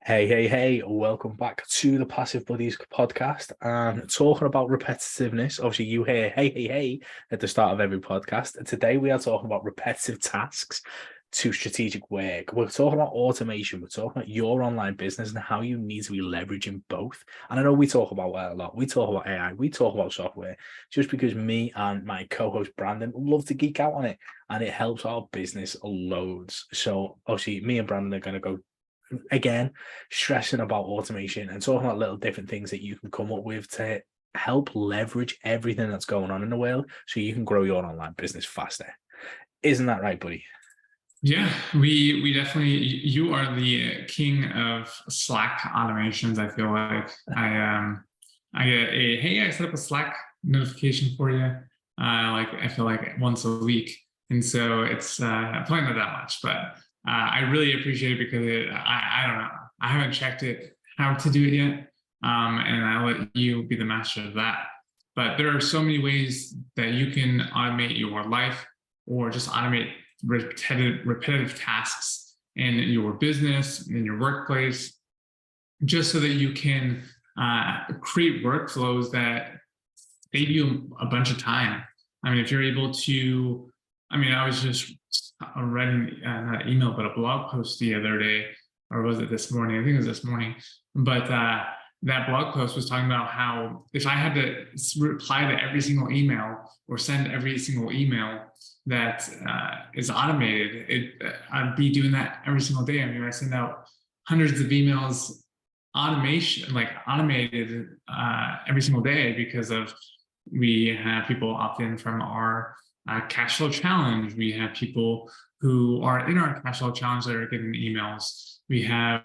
Hey, welcome back to the Passive Buddies podcast. And talking about repetitiveness, obviously you hear hey at the start of every podcast. And today we are talking about repetitive tasks to strategic work. We're talking about automation. We're talking about your online business and how you need to be leveraging both. And I know we talk about that a lot. We talk about AI, we talk about software, just because me and my co-host Brandon love to geek out on it and it helps our business loads. So obviously me and Brandon are going to go again, stressing about automation and talking about little different things that you can come up with to help leverage everything that's going on in the world so you can grow your online business faster. Isn't that right, buddy? Yeah, we definitely. You are the king of Slack automations. I feel like I get a hey, I set up a Slack notification for you. I feel like once a week, and so it's probably not that much, but I really appreciate it because I don't know, I haven't checked it how to do it yet, and I'll let you be the master of that. But there are so many ways that you can automate your life or just automate repetitive tasks in your business, in your workplace, just so that you can create workflows that save you a bunch of time. I mean, if you're able to, I was just reading not an email, but a blog post the other day, or was it this morning? I think it was this morning. But that blog post was talking about how if I had to reply to every single email or send every single email that is automated, I'd be doing that every single day. I mean, I send out hundreds of emails automated every single day because we have people opt in from our cash flow challenge. We have people who are in our cash flow challenge that are getting emails. We have,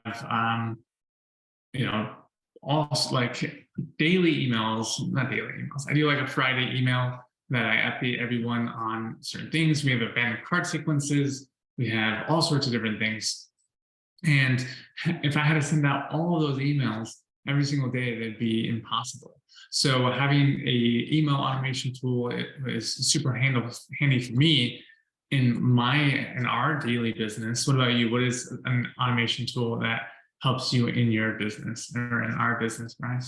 also like daily emails, not daily emails. I do like a Friday email that I update everyone on certain things. We have abandoned cart sequences. We have all sorts of different things. And if I had to send out all of those emails every single day, that'd be impossible. So having a email automation tool is super handy for me in our daily business. What about you? What is an automation tool that helps you in your business or in our business, Brian?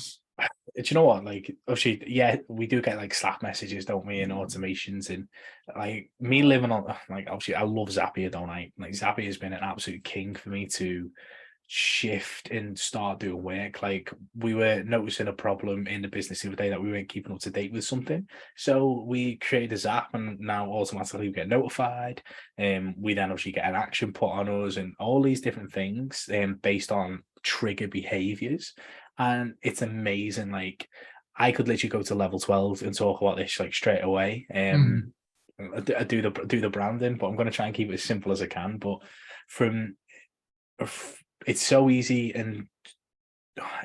Do you know what? Like, obviously, yeah, we do get like Slack messages, don't we, and automations, and like me living on, like, obviously, I love Zapier, don't I? Like, Zapier has been an absolute king for me to shift and start doing work. Like, we were noticing a problem in the business the other day that we weren't keeping up to date with something, so we created a Zap, and now automatically we get notified, and we then obviously get an action put on us, and all these different things, based on trigger behaviors. And it's amazing. Like, I could literally go to level 12 and talk about this like straight away. I do the branding, but I'm going to try and keep it as simple as I can. But it's so easy, and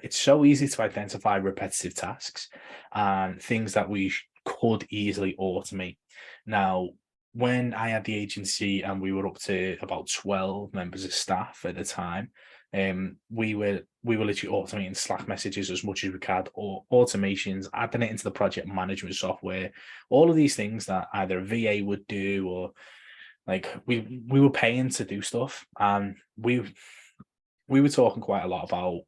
it's so easy to identify repetitive tasks and things that we could easily automate. Now, when I had the agency and we were up to about 12 members of staff at the time, we were literally automating Slack messages as much as we could, or automations, adding it into the project management software, all of these things that either a VA would do, or like we were paying to do stuff. And we were talking quite a lot about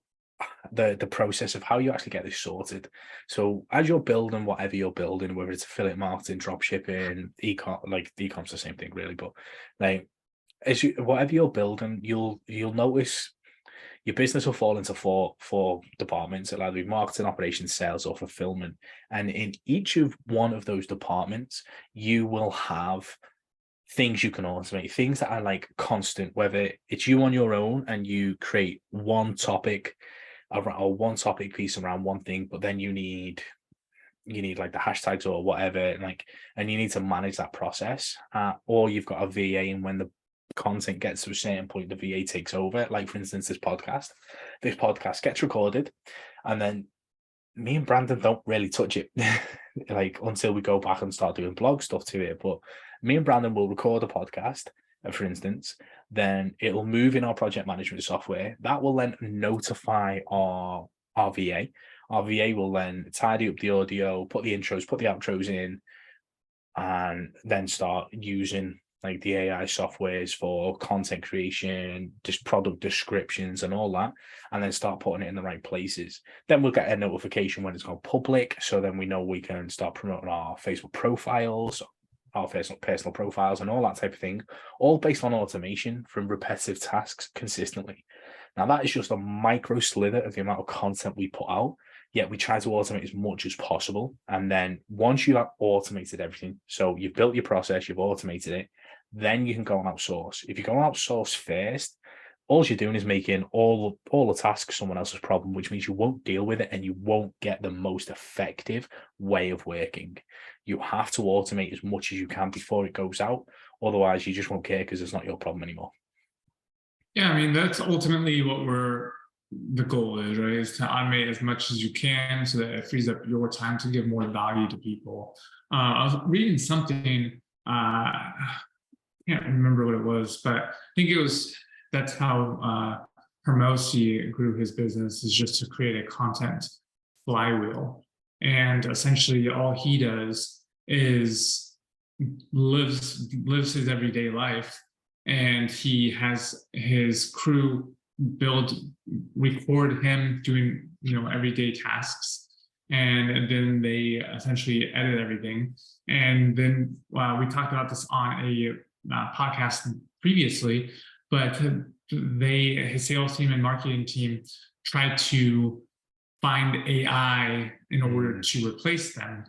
the process of how you actually get this sorted. So as you're building whatever you're building, whether it's affiliate marketing, drop shipping, e-com's the same thing really, but like whatever you're building, you'll notice your business will fall into four departments. It'll either be marketing, operations, sales, or fulfillment. And in each of one of those departments, you will have things you can automate, things that are like constant, whether it's you on your own and you create one topic or one topic piece around one thing, but then you need like the hashtags or whatever, and you need to manage that process, or you've got a VA, and when the content gets to a certain point, the VA takes over. Like, for instance, this podcast gets recorded, and then me and Brandon don't really touch it like until we go back and start doing blog stuff to it. But me and Brandon will record a podcast, for instance, then it'll move in our project management software. That will then notify our VA. Our VA will then tidy up the audio, put the intros, put the outros in, and then start using like the AI softwares for content creation, just product descriptions and all that, and then start putting it in the right places. Then we'll get a notification when it's gone public. So then we know we can start promoting our Facebook profiles, our personal profiles, and all that type of thing, all based on automation from repetitive tasks consistently. Now, that is just a micro slither of the amount of content we put out, yet we try to automate as much as possible. And then once you have automated everything, so you've built your process, you've automated it, then you can go and outsource. If you go and outsource first, all you're doing is making all the tasks someone else's problem, which means you won't deal with it and you won't get the most effective way of working. You have to automate as much as you can before it goes out. Otherwise, you just won't care because it's not your problem anymore. Yeah, I mean, that's ultimately what the goal is, right? Is to automate as much as you can so that it frees up your time to give more value to people. I was reading something, can't remember what it was, but I think that's how Hermosi grew his business, is just to create a content flywheel. And essentially all he does is lives his everyday life, and he has his crew record him doing, everyday tasks, and then they essentially edit everything. And then we talked about this on a podcast previously, but his sales team and marketing team tried to find AI in order to replace them.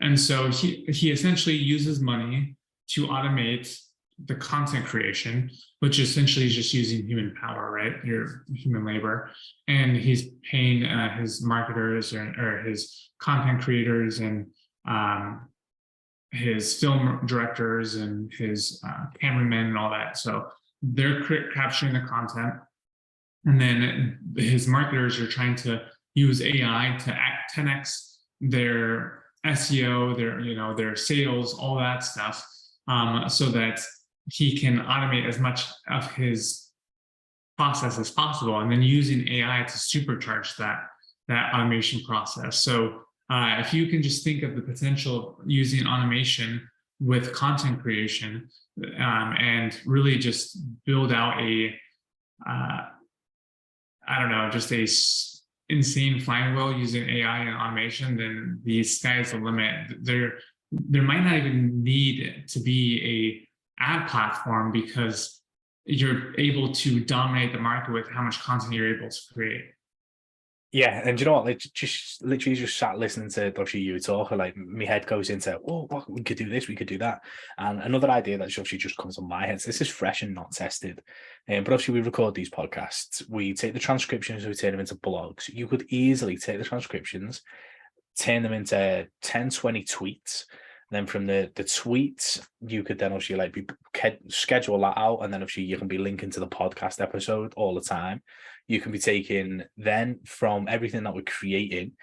And so he essentially uses money to automate the content creation, which essentially is just using human power, right? Your human labor. And he's paying his marketers or his content creators and his film directors and his cameramen and all that. So they're capturing the content. And then his marketers are trying to use AI to 10x their SEO, their sales, all that stuff, so that he can automate as much of his process as possible, and then using AI to supercharge that automation process. So if you can just think of the potential of using automation with content creation, and really just build out just a insane flywheel using AI and automation, then the sky's the limit. There might not even need to be a ad platform, because you're able to dominate the market with how much content you're able to create. Yeah, and you know what? Like, just literally just sat listening to obviously you talk, like my head goes into, well, we could do this, we could do that. And another idea that obviously just comes on my head. So this is fresh and not tested. But obviously we record these podcasts. We take the transcriptions, we turn them into blogs. You could easily take the transcriptions, turn them into 10, 20 tweets. Then from the tweets, you could then obviously schedule that out, and then obviously you can be linking to the podcast episode all the time. You can be taking then from everything that we're creating.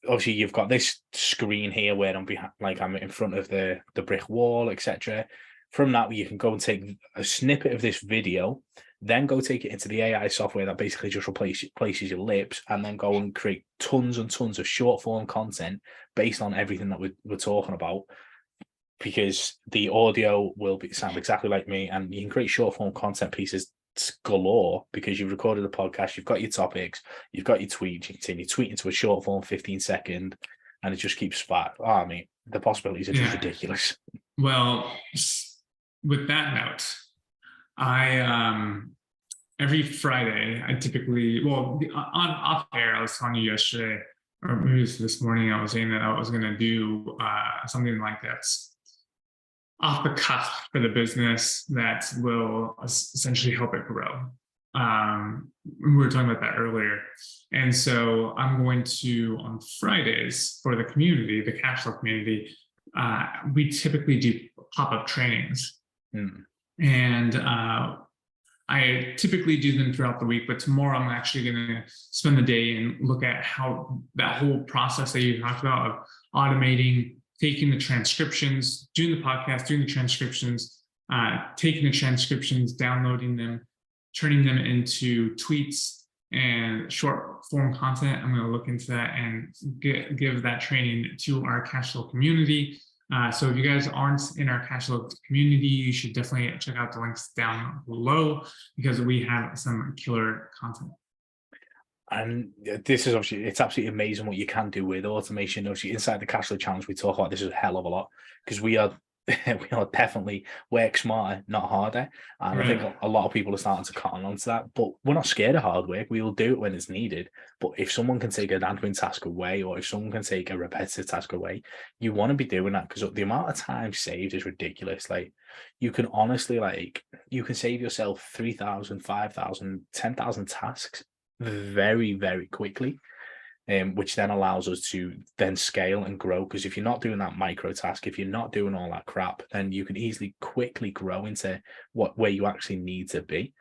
Obviously, you've got this screen here where I'm in front of the brick wall, etc. From that, you can go and take a snippet of this video, then go take it into the AI software that basically just replaces your lips, and then go and create tons and tons of short form content based on everything that we're talking about, because the audio will sound exactly like me, and you can create short form content pieces galore because you've recorded a podcast, you've got your topics, you've got your tweets, you can turn your tweet into a short form 15-second, and it just keeps spat. I mean, the possibilities are just ridiculous. Well, with that note, I every Friday I typically, on off air, I was telling you yesterday, or maybe it was this morning, I was saying that I was going to do something like this off the cuff for the business that will essentially help it grow. We were talking about that earlier. And so I'm going to, on Fridays for the community, the cash flow community, we typically do pop-up trainings. And I typically do them throughout the week, but tomorrow I'm actually going to spend the day and look at how that whole process that you talked about of automating, taking the transcriptions, doing the podcast, doing the transcriptions, taking the transcriptions, downloading them, turning them into tweets and short form content. I'm going to look into that and give that training to our cash flow community. So if you guys aren't in our cash flow community, you should definitely check out the links down below because we have some killer content. And this is obviously, it's absolutely amazing what you can do with automation. Obviously, inside the cash flow challenge, we talk about this a hell of a lot because we are we are definitely work smarter, not harder. And I think a lot of people are starting to cotton onto that. But we're not scared of hard work. We will do it when it's needed. But if someone can take an admin task away, or if someone can take a repetitive task away, you want to be doing that because the amount of time saved is ridiculous. Like, you can honestly, like, you can save yourself 3,000, 5,000, 10,000 tasks very, very quickly, which then allows us to then scale and grow. Because if you're not doing that micro task, if you're not doing all that crap, then you can easily quickly grow into where you actually need to be.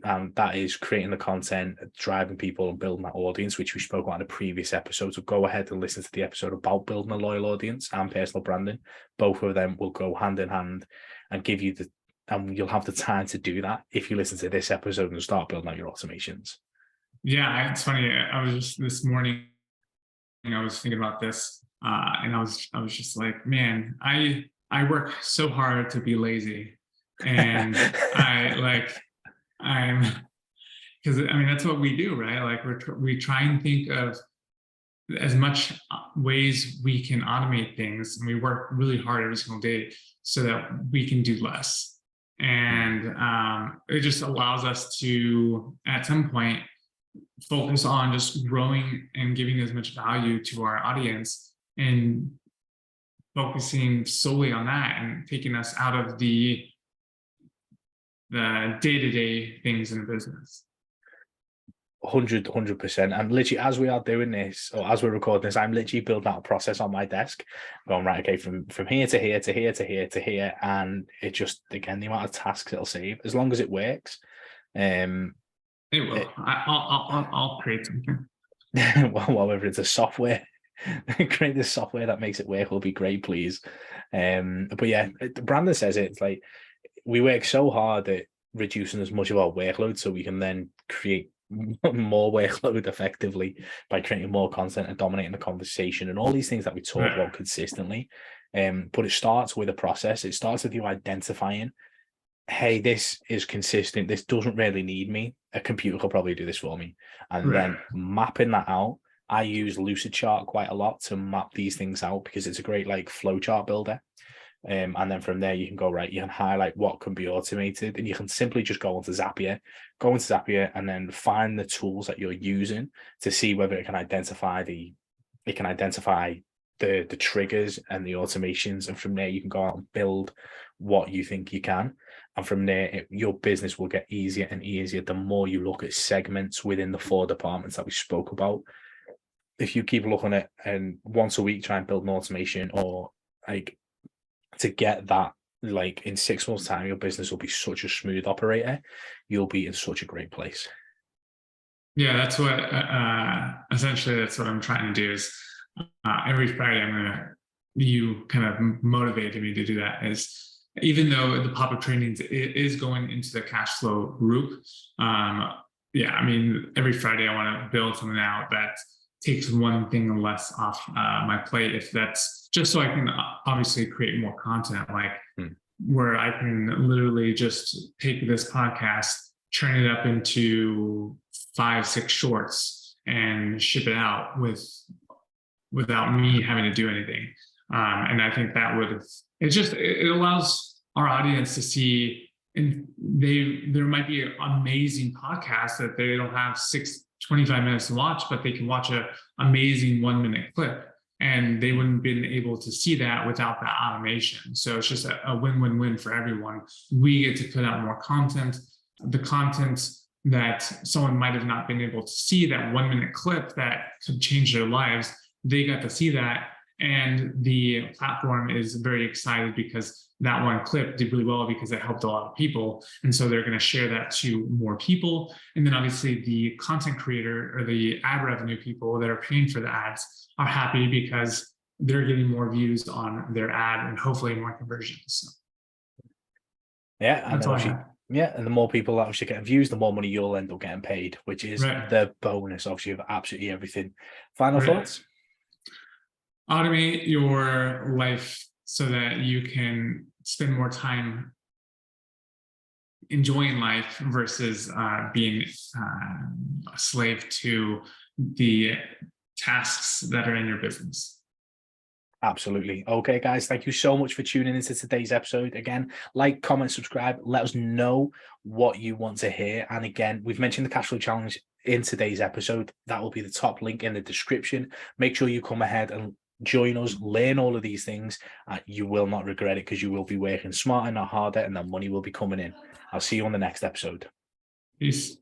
And that is creating the content, driving people and building that audience, which we spoke about in a previous episode. So go ahead and listen to the episode about building a loyal audience and personal branding. Both of them will go hand in hand and give you and you'll have the time to do that if you listen to this episode and start building out your automations. Yeah, it's funny. I was just this morning, I was thinking about this, and I was just like, man, I work so hard to be lazy, and I'm because I mean that's what we do, right? Like we try and think of as much ways we can automate things, and we work really hard every single day so that we can do less, and it just allows us to at some point focus on just growing and giving as much value to our audience and focusing solely on that and taking us out of the day-to-day things in the business. 100%. And literally, as we are doing this, or as we're recording this, I'm literally building out a process on my desk, going, right, okay, from here to here to here to here to here. And it just, again, the amount of tasks it'll save, as long as it works. It will. I'll create something. Well, whether it's a software, create this software that makes it work will be great, please. But yeah, Brandon says it's like we work so hard at reducing as much of our workload so we can then create more workload effectively by creating more content and dominating the conversation and all these things that we talk about consistently. But it starts with a process. It starts with you identifying, hey, this is consistent. This doesn't really need me. A computer could probably do this for me. And then mapping that out. I use Lucidchart quite a lot to map these things out because it's a great like flowchart builder. And then from there, you can go, right, you can highlight what can be automated, and you can simply just go into Zapier and then find the tools that you're using to see whether it can identify the triggers and the automations. And from there, you can go out and build what you think you can. And from there, your business will get easier and easier the more you look at segments within the 4 departments that we spoke about. If you keep looking at and once a week try and build an automation, or like to get that, like in 6 months' time, your business will be such a smooth operator. You'll be in such a great place. Yeah, that's what essentially that's what I'm trying to do is every Friday you kind of motivated me to do that, is even though the pop-up trainings is going into the cash flow group. Yeah, I mean, every Friday I want to build something out that takes one thing less off my plate, if that's just so I can obviously create more content, like where I can literally just take this podcast, turn it up into 5-6 shorts and ship it out without me having to do anything. And I think that it allows our audience to see, and there might be an amazing podcast that they don't have 25 minutes to watch, but they can watch an amazing 1-minute clip, and they wouldn't have been able to see that without that automation. So it's just a win-win-win for everyone. We get to put out more content. The content that someone might have not been able to see, that 1-minute clip that could change their lives, they got to see that. And the platform is very excited because that one clip did really well because it helped a lot of people. And so they're going to share that to more people. And then obviously the content creator or the ad revenue people that are paying for the ads are happy because they're getting more views on their ad and hopefully more conversions. So yeah, and and the more people that actually get views, the more money you'll end up getting paid, which is the bonus, obviously, of absolutely everything. Final thoughts? Automate your lifestyle so that you can spend more time enjoying life versus being a slave to the tasks that are in your business. Absolutely. Okay, guys, thank you so much for tuning into today's episode. Again, like, comment, subscribe. Let us know what you want to hear. And again, we've mentioned the cash flow challenge in today's episode. That will be the top link in the description. Make sure you come ahead and join us, learn all of these things. You will not regret it, because you will be working smarter, not harder, and that money will be coming in. I'll see you on the next episode. Peace.